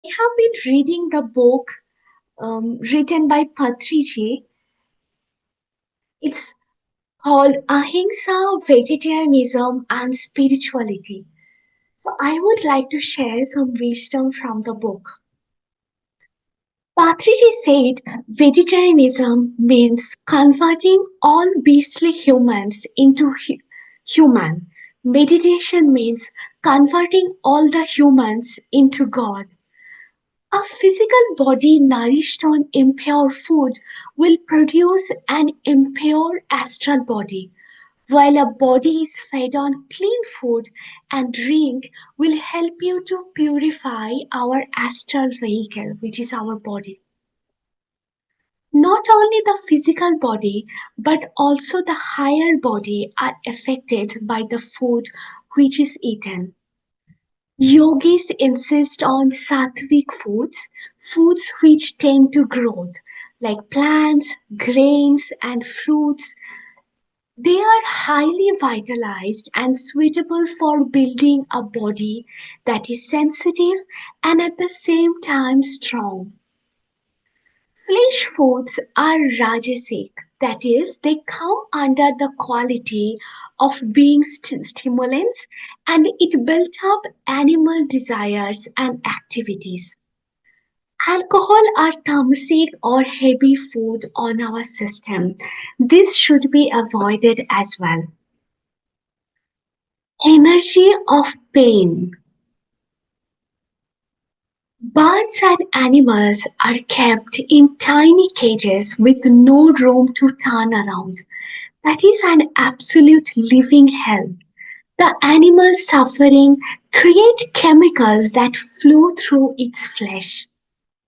have been reading the book written by Patriji. It's called Ahimsa Vegetarianism and Spirituality. So I would like to share some wisdom from the book. Patriji said vegetarianism means converting all beastly humans into human. Meditation means converting all the humans into God. A physical body nourished on impure food will produce an impure astral body, while a body is fed on clean food and drink will help you to purify our astral vehicle, which is our body. Not only the physical body, but also the higher body are affected by the food which is eaten. Yogis insist on sattvic foods, foods which tend to growth, like plants, grains, and fruits. They are highly vitalized and suitable for building a body that is sensitive and at the same time strong. Flesh foods are rajasic, that is, they come under the quality of being stimulants and it built up animal desires and activities. Alcohol are tamasic or heavy food on our system. This should be avoided as well. Energy of pain. Birds and animals are kept in tiny cages with no room to turn around. That is an absolute living hell. The animal's suffering create chemicals that flow through its flesh.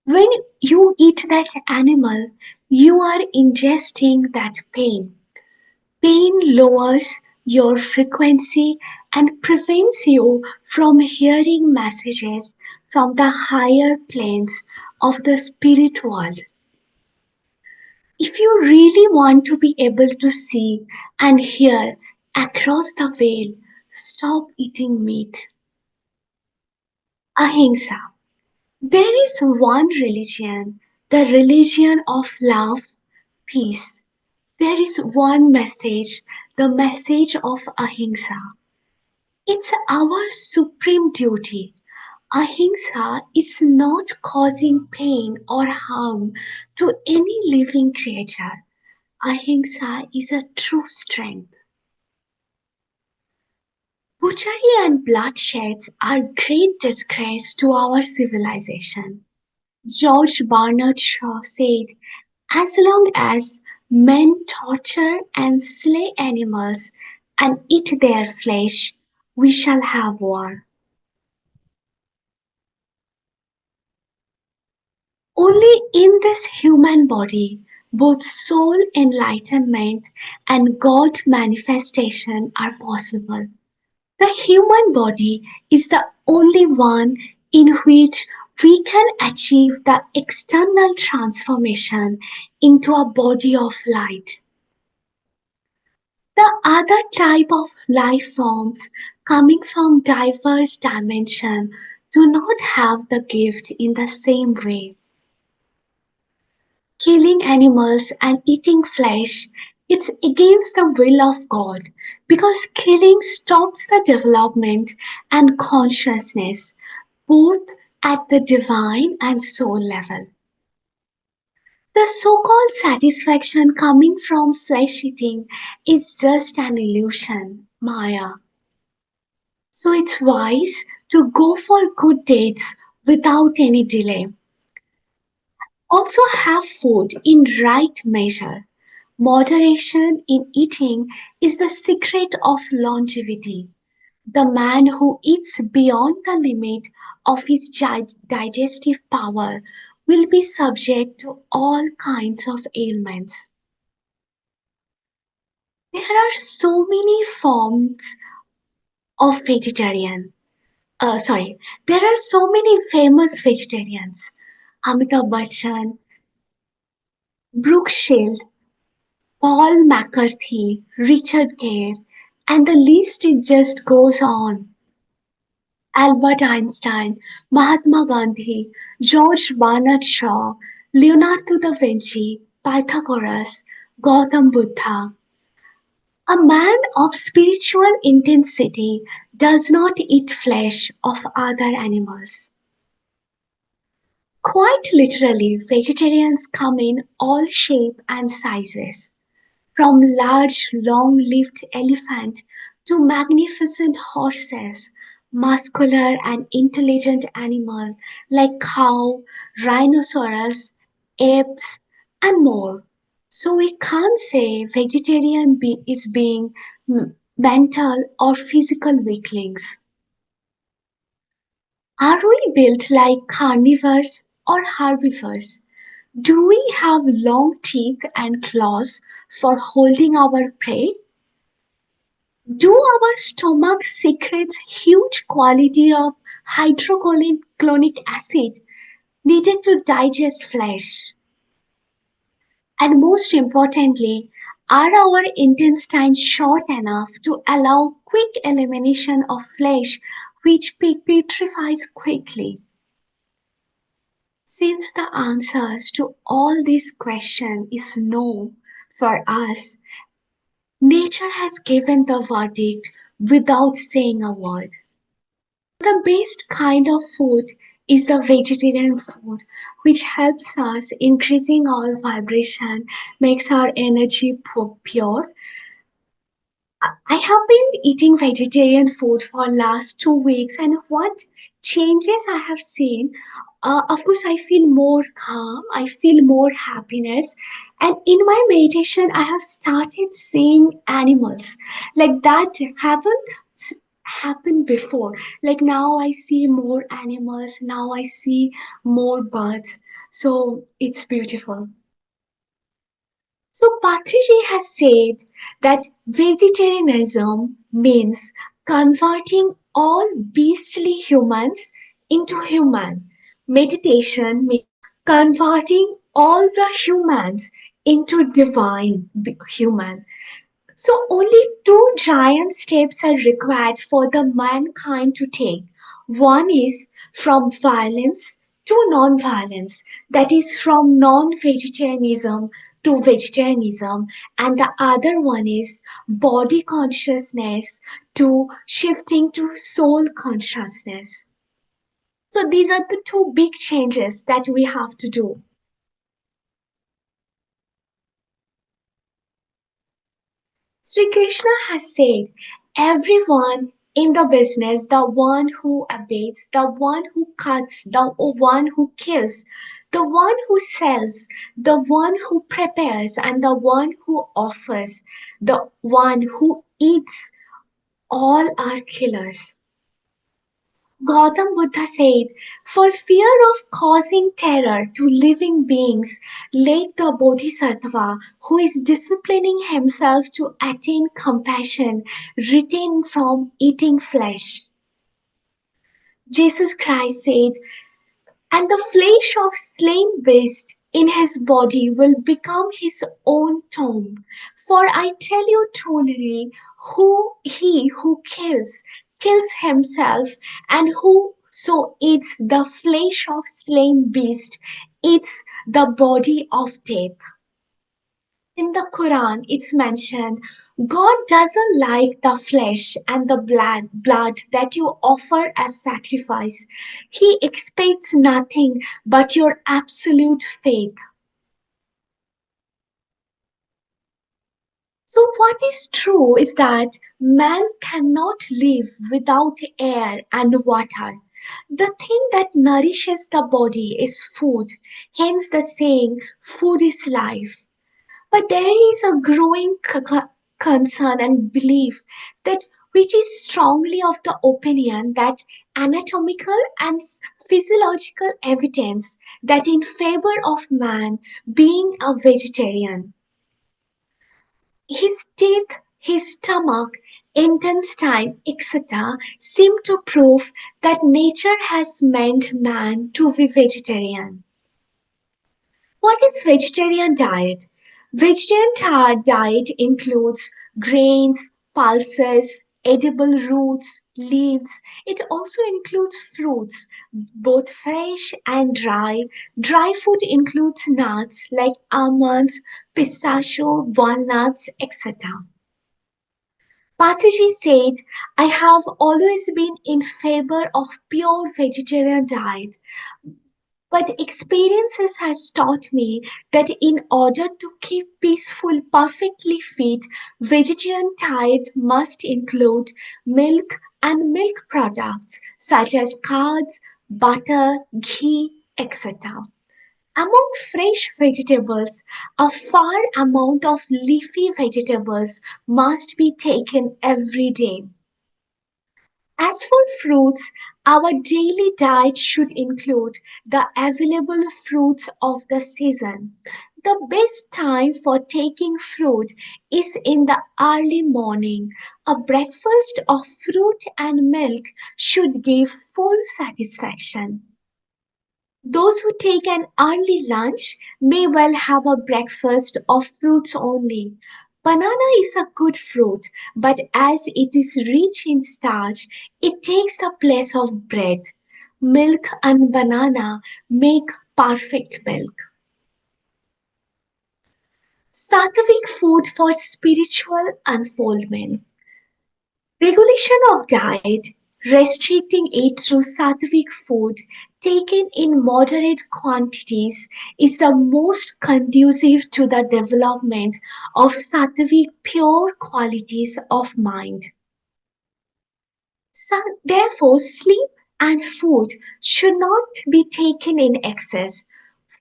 When you eat that animal, you are ingesting that pain. Pain lowers your frequency and prevents you from hearing messages from the higher planes of the spirit world. If you really want to be able to see and hear across the veil, stop eating meat. Ahimsa. There is one religion, the religion of love, peace. There is one message, the message of Ahimsa. It's our supreme duty. Ahimsa is not causing pain or harm to any living creature. Ahimsa is a true strength. Butchery and bloodsheds are great disgrace to our civilization. George Bernard Shaw said, as long as men torture and slay animals and eat their flesh, we shall have war. Only in this human body, both soul enlightenment and God manifestation are possible. The human body is the only one in which we can achieve the external transformation into a body of light. The other type of life forms coming from diverse dimensions do not have the gift in the same way. Killing animals and eating flesh, it's against the will of God because killing stops the development and consciousness both at the divine and soul level. The so-called satisfaction coming from flesh eating is just an illusion, Maya. So it's wise to go for good deeds without any delay. Also have food in right measure. Moderation in eating is the secret of longevity. The man who eats beyond the limit of his digestive power will be subject to all kinds of ailments. There are so many forms of vegetarian. Sorry, there are so many famous vegetarians. Amitabh Bachchan, Brooke Shield, Paul McCarthy, Richard Gere, and the list it just goes on. Albert Einstein, Mahatma Gandhi, George Bernard Shaw, Leonardo da Vinci, Pythagoras, Gautam Buddha. A man of spiritual intensity does not eat flesh of other animals. Quite literally, vegetarians come in all shapes and sizes, from large, long-lived elephant to magnificent horses, muscular and intelligent animal like cow, rhinoceros, apes, and more. So we can't say is being mental or physical weaklings. Are we built like carnivores or herbivores? Do we have long teeth and claws for holding our prey? Do our stomach secretes huge quantity of hydrochloric acid needed to digest flesh? And most importantly, are our intestines short enough to allow quick elimination of flesh which petrifies quickly? Since the answers to all these questions is no for us, nature has given the verdict without saying a word. The best kind of food is the vegetarian food, which helps us increasing our vibration, makes our energy pure. I have been eating vegetarian food for last 2 weeks, and what changes I have seen, of course, I feel more calm, I feel more happiness, and in my meditation, I have started seeing animals like that haven't happened before. Like now, I see more animals, now I see more birds, so it's beautiful. So Patriji has said that vegetarianism means converting all beastly humans into human. Meditation means converting all the humans into divine human. So only two giant steps are required for the mankind to take. One is from violence to non-violence, that is from non-vegetarianism to vegetarianism, and the other one is body consciousness to shifting to soul consciousness. So these are the two big changes that we have to do. Sri Krishna has said, everyone in the business, the one who abates, the one who cuts, the one who kills, the one who sells, the one who prepares, and the one who offers, the one who eats, all are killers. Gautam Buddha said, for fear of causing terror to living beings, let the Bodhisattva, who is disciplining himself to attain compassion, refrain from eating flesh. Jesus Christ said, and the flesh of slain beast in his body will become his own tomb. For I tell you truly, he who kills himself, and whoso eats the flesh of slain beast eats the body of death. In the Quran, it's mentioned God doesn't like the flesh and the blood that you offer as sacrifice. He expects nothing but your absolute faith. So, what is true is that man cannot live without air and water. The thing that nourishes the body is food, hence the saying, food is life. But there is a growing concern and belief that which is strongly of the opinion that anatomical and physiological evidence that in favor of man being a vegetarian. His teeth, his stomach, intestine, etc. seem to prove that nature has meant man to be vegetarian. What is vegetarian diet? Vegetarian diet includes grains, pulses, edible roots, leaves. It also includes fruits, both fresh and dry. Dry food includes nuts like almonds, pistachio, walnuts, etc. Patriji said, I have always been in favor of pure vegetarian diet, but experiences has taught me that in order to keep peaceful, perfectly fit, vegetarian diet must include milk and milk products such as curds, butter, ghee, etc. Among fresh vegetables, a fair amount of leafy vegetables must be taken every day. As for fruits, our daily diet should include the available fruits of the season. The best time for taking fruit is in the early morning. A breakfast of fruit and milk should give full satisfaction. Those who take an early lunch may well have a breakfast of fruits only. Banana is a good fruit, but as it is rich in starch, it takes the place of bread. Milk and banana make perfect milk. Sattvic food for spiritual unfoldment. Regulation of diet, restricting it through sattvic food taken in moderate quantities, is the most conducive to the development of sattvic pure qualities of mind. So, therefore, sleep and food should not be taken in excess.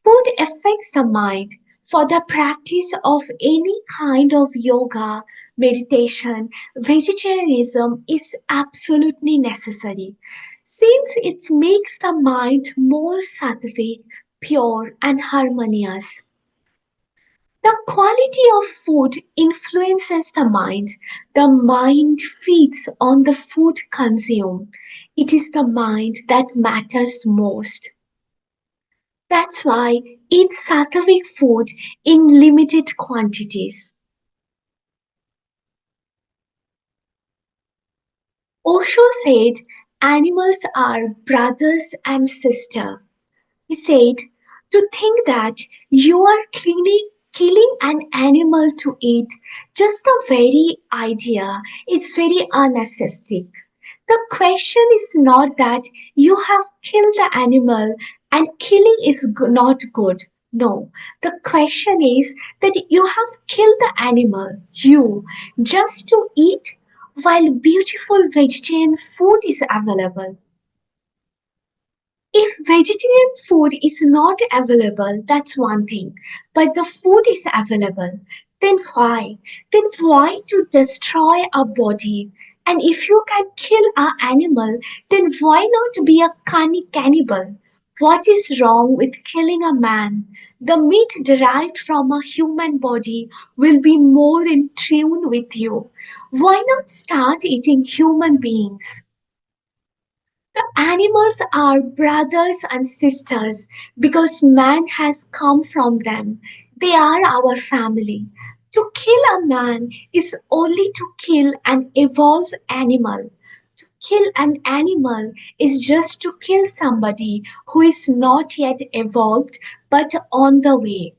Food affects the mind. For the practice of any kind of yoga, meditation, vegetarianism is absolutely necessary, since it makes the mind more sattvic, pure, and harmonious. The quality of food influences the mind. The mind feeds on the food consumed. It is the mind that matters most. That's why eat sattvic food in limited quantities. Osho said animals are brothers and sisters. He said to think that you are killing an animal to eat, just the very idea is very unaesthetic. The question is not that you have killed the animal and killing is not good. No, the question is that you have killed the animal, you, just to eat while beautiful vegetarian food is available. If vegetarian food is not available, that's one thing, but the food is available, then why? Then why to destroy a body? And if you can kill an animal, then why not be a cannibal? What is wrong with killing a man? The meat derived from a human body will be more in tune with you. Why not start eating human beings? The animals are brothers and sisters because man has come from them. They are our family. To kill a man is only to kill an evolved animal. To kill an animal is just to kill somebody who is not yet evolved but on the way.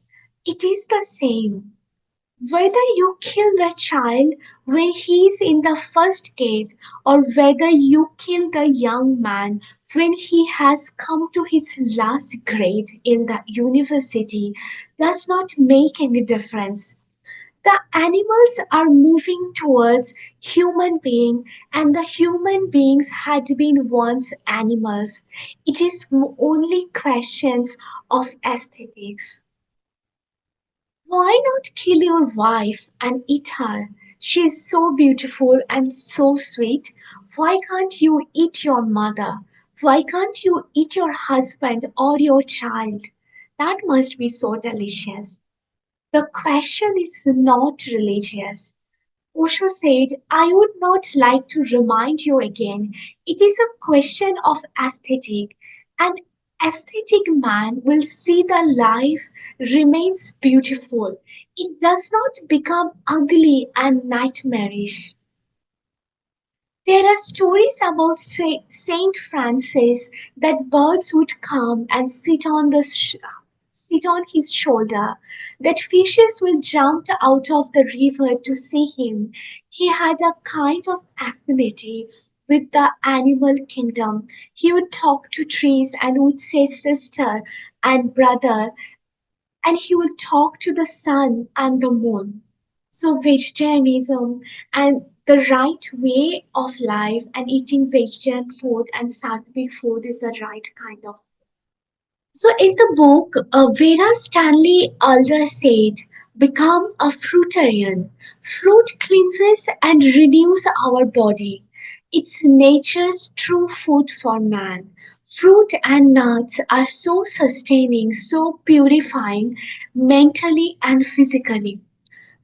It is the same. Whether you kill the child when he is in the first gate or whether you kill the young man when he has come to his last grade in the university does not make any difference. The animals are moving towards human being and the human beings had been once animals. It is only questions of aesthetics. Why not kill your wife and eat her? She is so beautiful and so sweet. Why can't you eat your mother? Why can't you eat your husband or your child? That must be so delicious. The question is not religious. Osho said, I would not like to remind you again. It is a question of aesthetic. An aesthetic man will see the life remains beautiful. It does not become ugly and nightmarish. There are stories about Saint Francis that birds would come and sit on his shoulder, that fishes will jump out of the river to see him. He had a kind of affinity with the animal kingdom. He would talk to trees and would say sister and brother, and he would talk to the sun and the moon. So vegetarianism and the right way of life and eating vegetarian food and sattvic food is the right kind of. So in the book, Vera Stanley Alder said, become a fruitarian. Fruit cleanses and renews our body. It's nature's true food for man. Fruit and nuts are so sustaining, so purifying mentally and physically.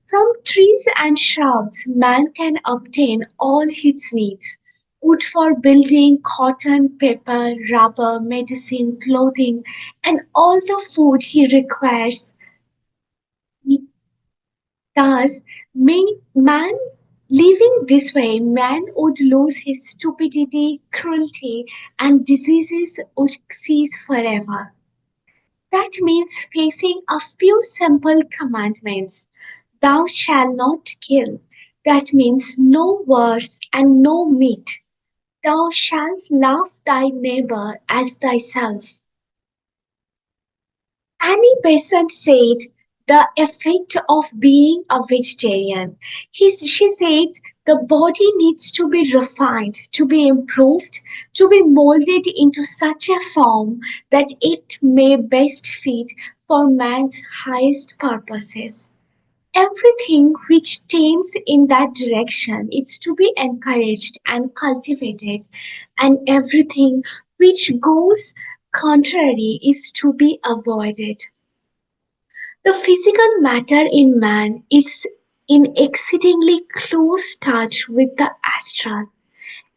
From trees and shrubs, man can obtain all his needs: wood for building, cotton, paper, rubber, medicine, clothing, and all the food he requires. Thus, man living this way, man would lose his stupidity, cruelty, and diseases would cease forever. That means facing a few simple commandments. Thou shalt not kill. That means no wars and no meat. Thou shalt love thy neighbor as thyself. Annie Besant said the effect of being a vegetarian. She said the body needs to be refined, to be improved, to be molded into such a form that it may best fit for man's highest purposes. Everything which tends in that direction is to be encouraged and cultivated, and everything which goes contrary is to be avoided. The physical matter in man is in exceedingly close touch with the astral.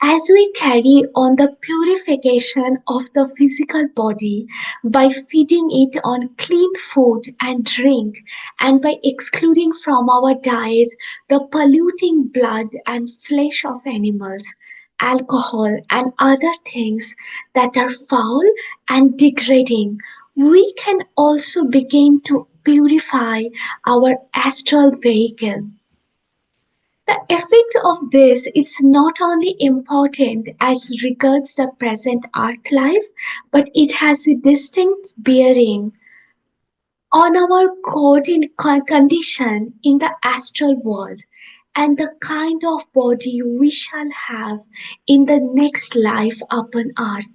As we carry on the purification of the physical body by feeding it on clean food and drink, and by excluding from our diet the polluting blood and flesh of animals, alcohol, and other things that are foul and degrading, we can also begin to purify our astral vehicle. The effect of this is not only important as regards the present earth life, but it has a distinct bearing on our condition in the astral world and the kind of body we shall have in the next life upon earth.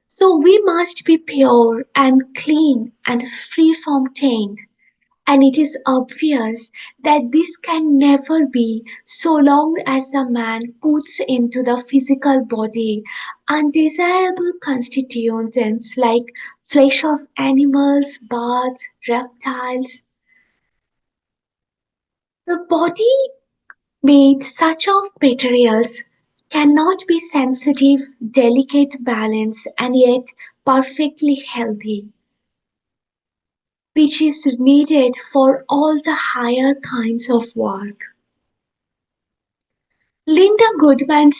So we must be pure and clean and free from taint. And it is obvious that this can never be so long as the man puts into the physical body undesirable constituents like flesh of animals, birds, reptiles. The body made such of materials cannot be sensitive, delicate, balanced, and yet perfectly healthy, which is needed for all the higher kinds of work. Linda Goodman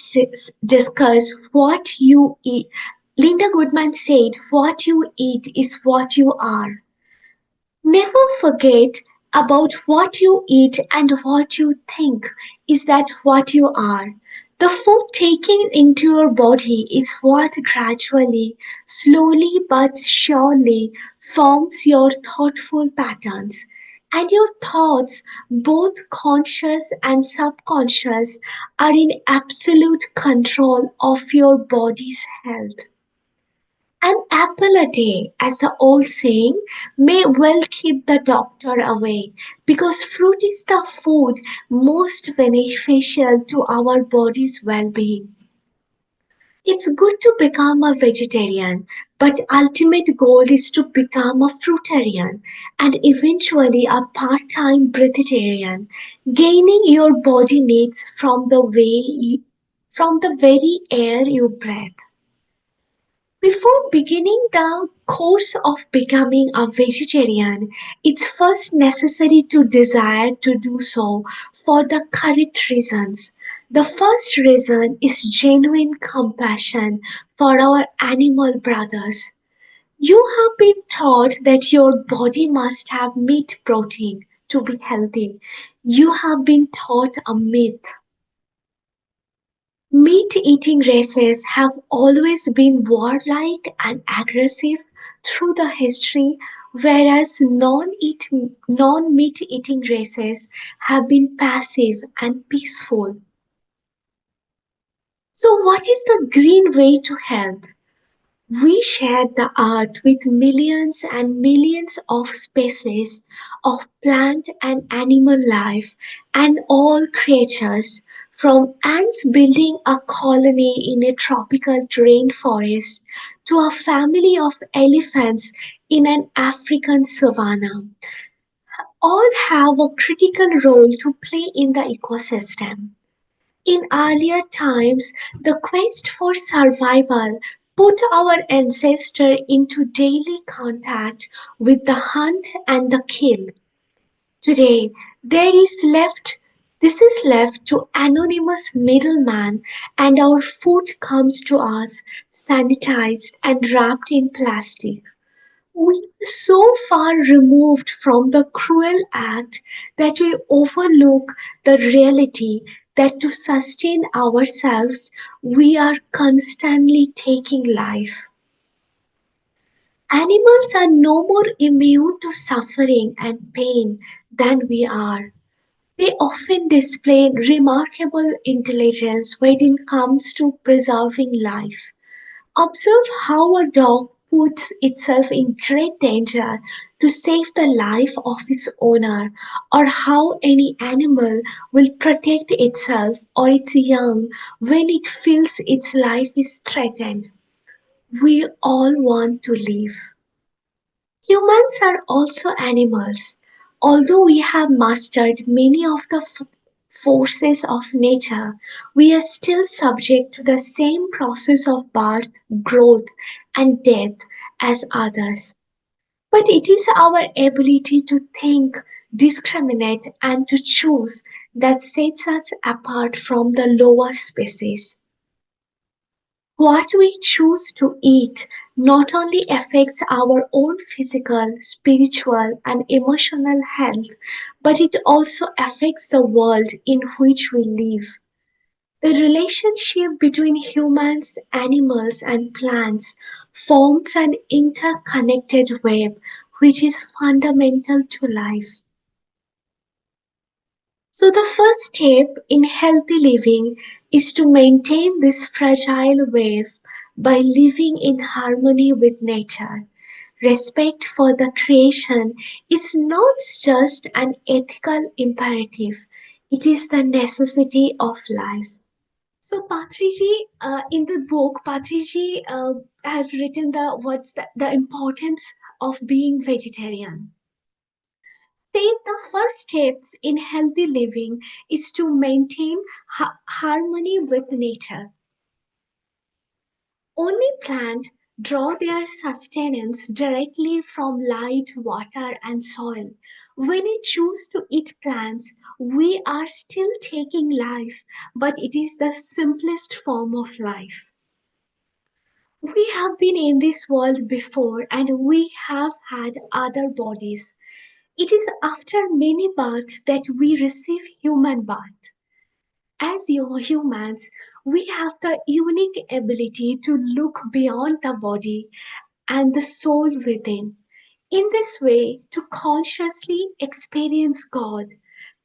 discussed what you eat. Linda Goodman said, what you eat is what you are. Never forget about what you eat and what you think is that what you are. The food taken into your body is what gradually, slowly but surely forms your thoughtful patterns. And your thoughts, both conscious and subconscious, are in absolute control of your body's health. An apple a day, as the old saying, may well keep the doctor away, because fruit is the food most beneficial to our body's well-being. It's good to become a vegetarian, but ultimate goal is to become a fruitarian and eventually a part-time breatharian, gaining your body needs from the very air you breathe. Before beginning the course of becoming a vegetarian, it's first necessary to desire to do so for the correct reasons. The first reason is genuine compassion for our animal brothers. You have been taught that your body must have meat protein to be healthy. You have been taught a myth. Meat-eating races have always been warlike and aggressive through the history, whereas non-meat-eating races have been passive and peaceful. So what is the green way to health? We share the earth with millions and millions of species of plant and animal life and all creatures, from ants building a colony in a tropical rainforest to a family of elephants in an African savanna. All have a critical role to play in the ecosystem. In earlier times, the quest for survival put our ancestors into daily contact with the hunt and the kill. Today, there is left this is left to anonymous middleman and our food comes to us sanitized and wrapped in plastic. We are so far removed from the cruel act that we overlook the reality that to sustain ourselves, we are constantly taking life. Animals are no more immune to suffering and pain than we are. They often display remarkable intelligence when it comes to preserving life. Observe how a dog puts itself in great danger to save the life of its owner, or how any animal will protect itself or its young when it feels its life is threatened. We all want to live. Humans are also animals. Although we have mastered many of the forces of nature, we are still subject to the same process of birth, growth, and death as others. But it is our ability to think, discriminate, and to choose that sets us apart from the lower species. What we choose to eat not only affects our own physical, spiritual, and emotional health, but it also affects the world in which we live. The relationship between humans, animals, and plants forms an interconnected web which is fundamental to life. So, the first step in healthy living is to maintain this fragile wave by living in harmony with nature. Respect for the creation is not just an ethical imperative, it is the necessity of life. So Patriji, in the book, Patriji has written the importance of being vegetarian. Saying the first steps in healthy living is to maintain harmony with nature. Only plants draw their sustenance directly from light, water, and soil. When we choose to eat plants, we are still taking life, but it is the simplest form of life. We have been in this world before and we have had other bodies. It is after many births that we receive human birth. As humans, we have the unique ability to look beyond the body and the soul within. In this way, to consciously experience God,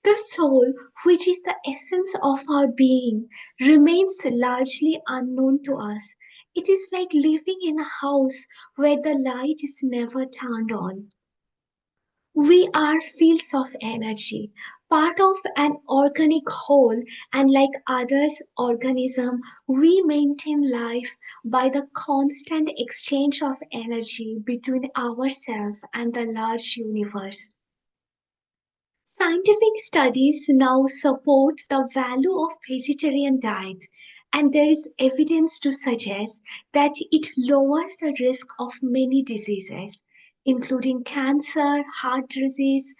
the soul, which is the essence of our being, remains largely unknown to us. It is like living in a house where the light is never turned on. We are fields of energy, part of an organic whole, and like others organism, we maintain life by the constant exchange of energy between ourselves and the large universe. Scientific studies now support the value of vegetarian diet, and there is evidence to suggest that it lowers the risk of many diseases, including cancer, heart disease.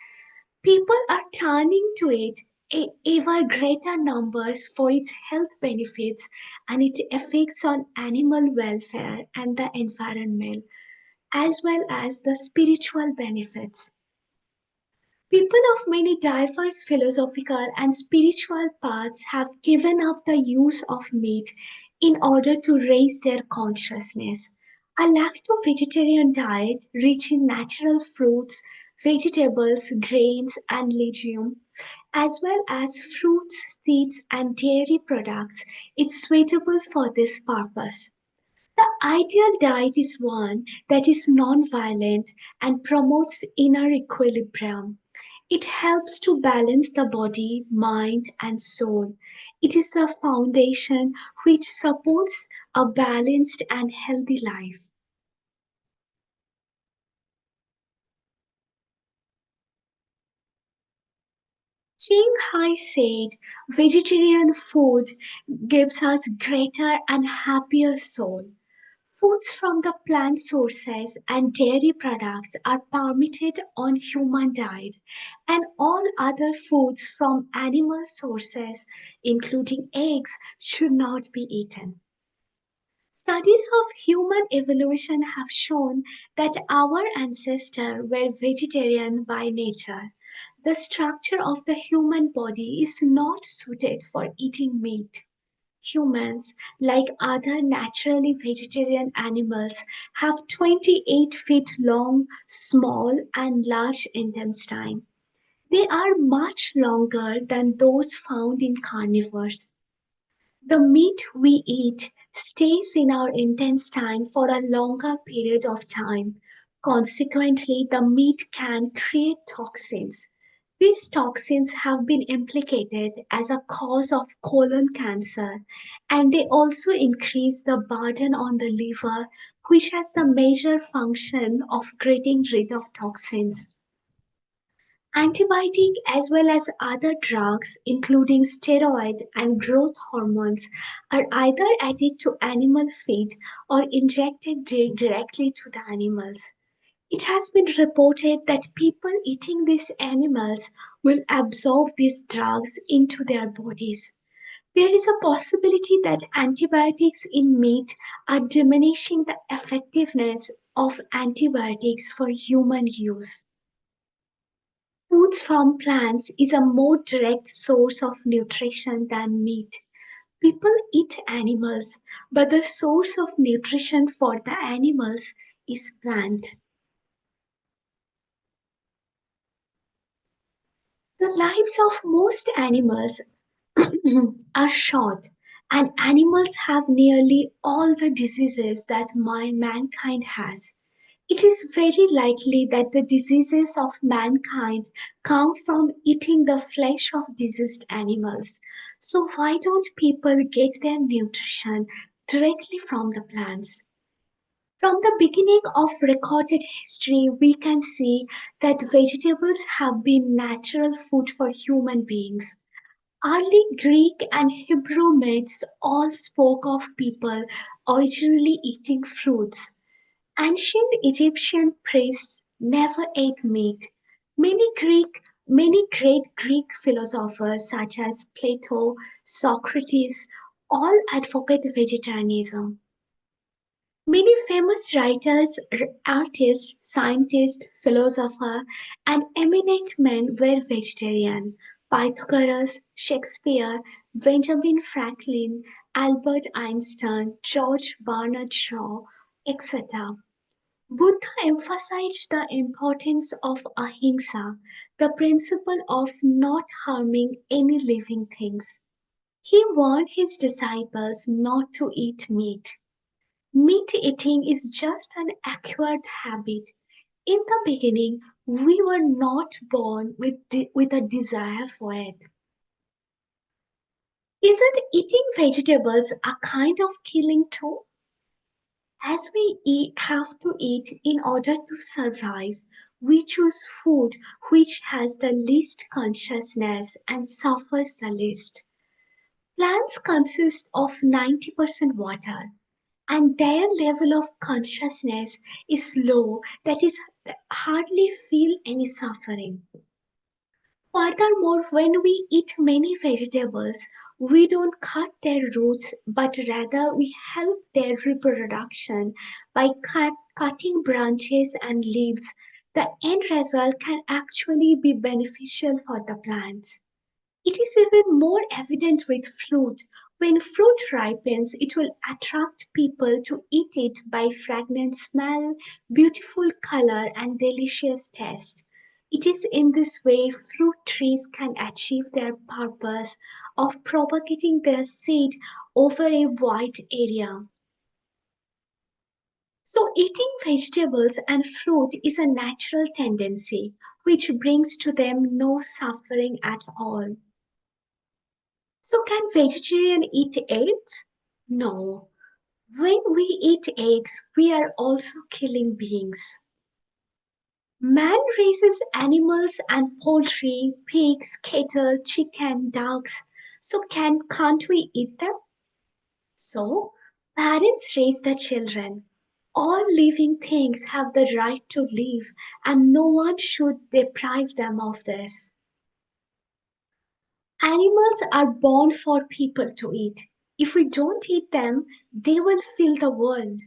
People are turning to it ever greater numbers for its health benefits and its effects on animal welfare and the environment, as well as the spiritual benefits. People of many diverse philosophical and spiritual paths have given up the use of meat in order to raise their consciousness. A lacto-vegetarian diet rich in natural fruits, vegetables, grains, and legumes, as well as fruits, seeds, and dairy products, is suitable for this purpose. The ideal diet is one that is non-violent and promotes inner equilibrium. It helps to balance the body, mind, and soul. It is the foundation which supports a balanced and healthy life. Chiang Hai said, vegetarian food gives us greater and happier soul. Foods from the plant sources and dairy products are permitted on human diet, and all other foods from animal sources, including eggs, should not be eaten. Studies of human evolution have shown that our ancestors were vegetarian by nature. The structure of the human body is not suited for eating meat. Humans, like other naturally vegetarian animals, have 28 feet long, small, and large intestine. They are much longer than those found in carnivores. The meat we eat stays in our intestine for a longer period of time. Consequently, the meat can create toxins. These toxins have been implicated as a cause of colon cancer, and they also increase the burden on the liver, which has the major function of getting rid of toxins. Antibiotic as well as other drugs, including steroids and growth hormones, are either added to animal feed or injected directly to the animals. It has been reported that people eating these animals will absorb these drugs into their bodies. There is a possibility that antibiotics in meat are diminishing the effectiveness of antibiotics for human use. Foods from plants is a more direct source of nutrition than meat. People eat animals, but the source of nutrition for the animals is plant. The lives of most animals are short, and animals have nearly all the diseases that mankind has. It is very likely that the diseases of mankind come from eating the flesh of diseased animals. So, why don't people get their nutrition directly from the plants? From the beginning of recorded history, we can see that vegetables have been natural food for human beings. Early Greek and Hebrew myths all spoke of people originally eating fruits. Ancient Egyptian priests never ate meat. Many great Greek philosophers such as Plato, Socrates, all advocate vegetarianism. Many famous writers, artists, scientists, philosophers, and eminent men were vegetarian. Pythagoras, Shakespeare, Benjamin Franklin, Albert Einstein, George Bernard Shaw, etc. Buddha emphasized the importance of ahimsa, the principle of not harming any living things. He warned his disciples not to eat meat. Meat eating is just an acquired habit. In the beginning, we were not born with a desire for it. Isn't eating vegetables a kind of killing too? As we have to eat in order to survive, we choose food which has the least consciousness and suffers the least. Plants consist of 90% water, and their level of consciousness is low, that is, hardly feel any suffering. Furthermore, when we eat many vegetables, we don't cut their roots, but rather we help their reproduction by cutting branches and leaves. The end result can actually be beneficial for the plants. It is even more evident with fruit. When fruit ripens, it will attract people to eat it by fragrant smell, beautiful color, and delicious taste. It is in this way fruit trees can achieve their purpose of propagating their seed over a wide area. So, eating vegetables and fruit is a natural tendency which brings to them no suffering at all. So, can vegetarian eat eggs? No. When we eat eggs, we are also killing beings. Man raises animals and poultry, pigs, cattle, chicken, ducks. So, can't we eat them? So, parents raise the children. All living things have the right to live, and no one should deprive them of this. Animals are born for people to eat. If we don't eat them, they will fill the world.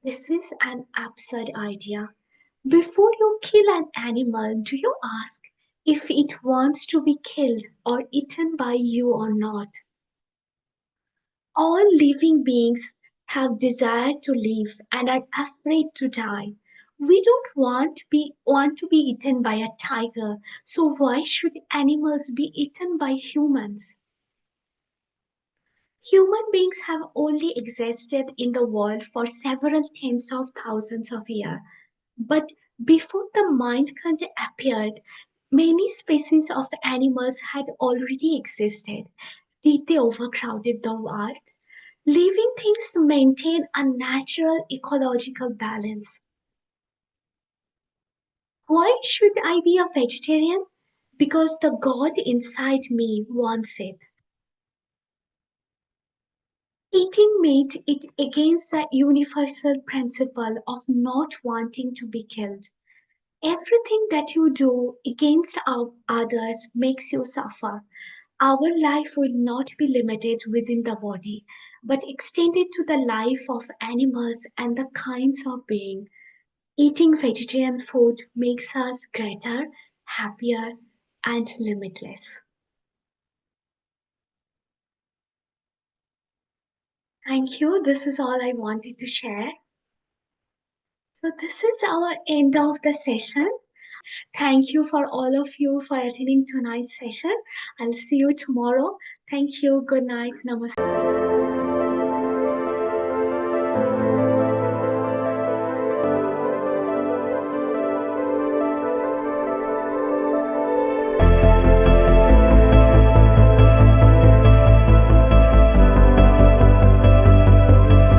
This is an absurd idea. Before you kill an animal, do you ask if it wants to be killed or eaten by you or not? All living beings have desire to live and are afraid to die. We don't want to be eaten by a tiger, so why should animals be eaten by humans? Human beings have only existed in the world for several tens of thousands of years, but before the mind appeared, many species of animals had already existed. Did they overcrowded the earth? Living things maintain a natural ecological balance. Why should I be a vegetarian? Because the God inside me wants it. Eating meat is against the universal principle of not wanting to be killed. Everything that you do against others makes you suffer. Our life will not be limited within the body, but extended to the life of animals and the kinds of being. Eating vegetarian food makes us greater, happier, and limitless. Thank you. This is all I wanted to share. So, this is our end of the session. Thank you for all of you for attending tonight's session. I'll see you tomorrow. Thank you. Good night. Namaste.